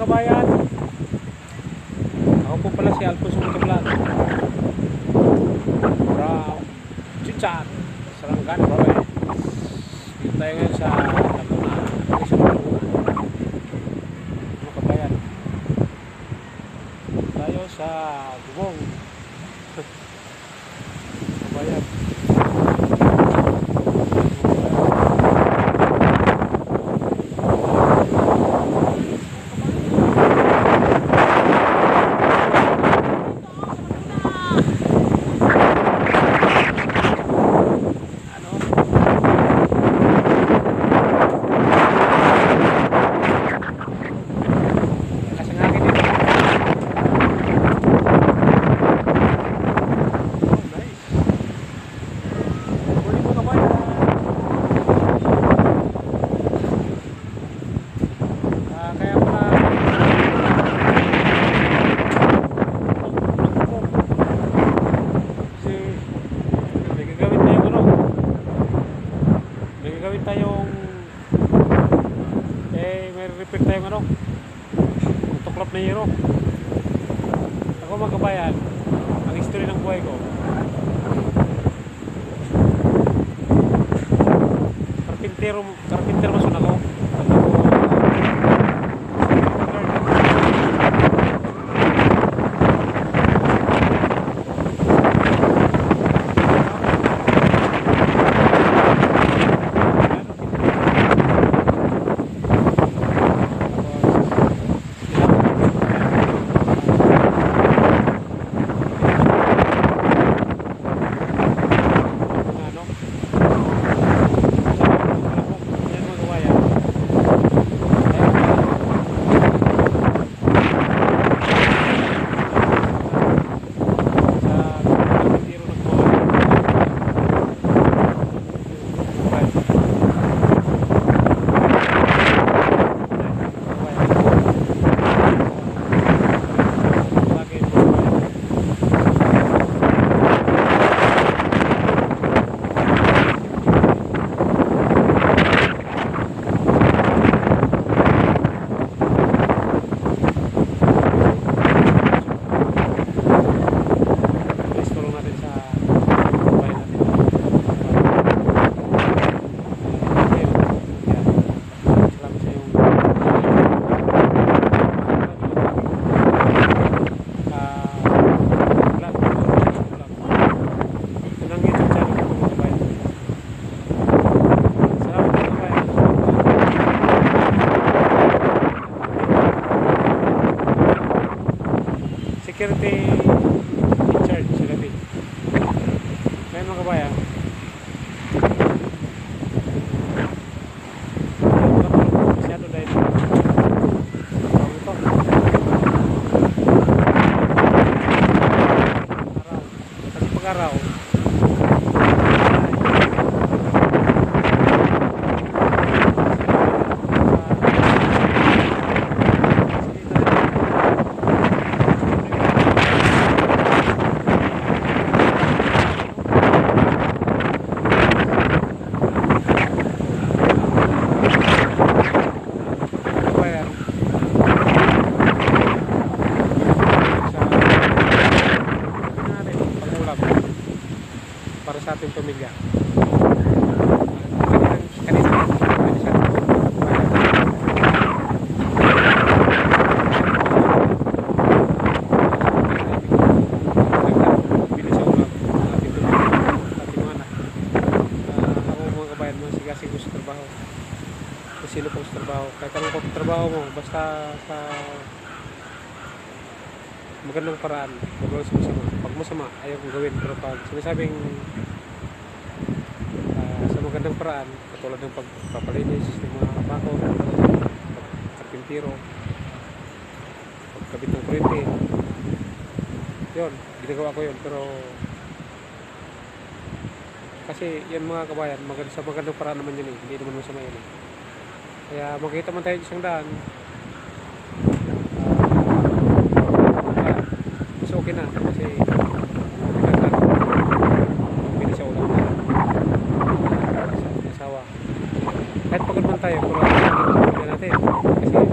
kabayan. Ako po pala si Alfonso Motovlog from Chinchan, Sarangani, Babae. Dito tayo ngayon sa Laguna, mga kabayan. Tayo sa Gumong kabayan. May repair tayong tuklap na hero. Ako mga kabayan, ang history ng buhay ko, karpintero mason ako. Security in charge sila din. Ngayon mga kabayan, masyado dahil ito araw, kasi pag araw para sa ating pamilya. Sigasig sa trabaho. Sino pong sa trabaho. Kahit anong pong trabaho mo, basta sa magandang paraan. Huwag mo masama. Pag masama, ayaw kong gawin. Pero pag sinasabing sa magandang paraan, katulad ng pagpapalinis ng mga bako, pagkarpintiro, pagkabit ng kurente, yun, ginagawa ko yun. Pero kasi yan mga kabayan, sa magandang paraan naman yun eh. Hindi naman masama yun eh. Kaya makita man tayo isang daan, mas okay na. Kasi bilis sa ulam na asawa. Kahit pagod man tayo, pero hindi natin. Kasi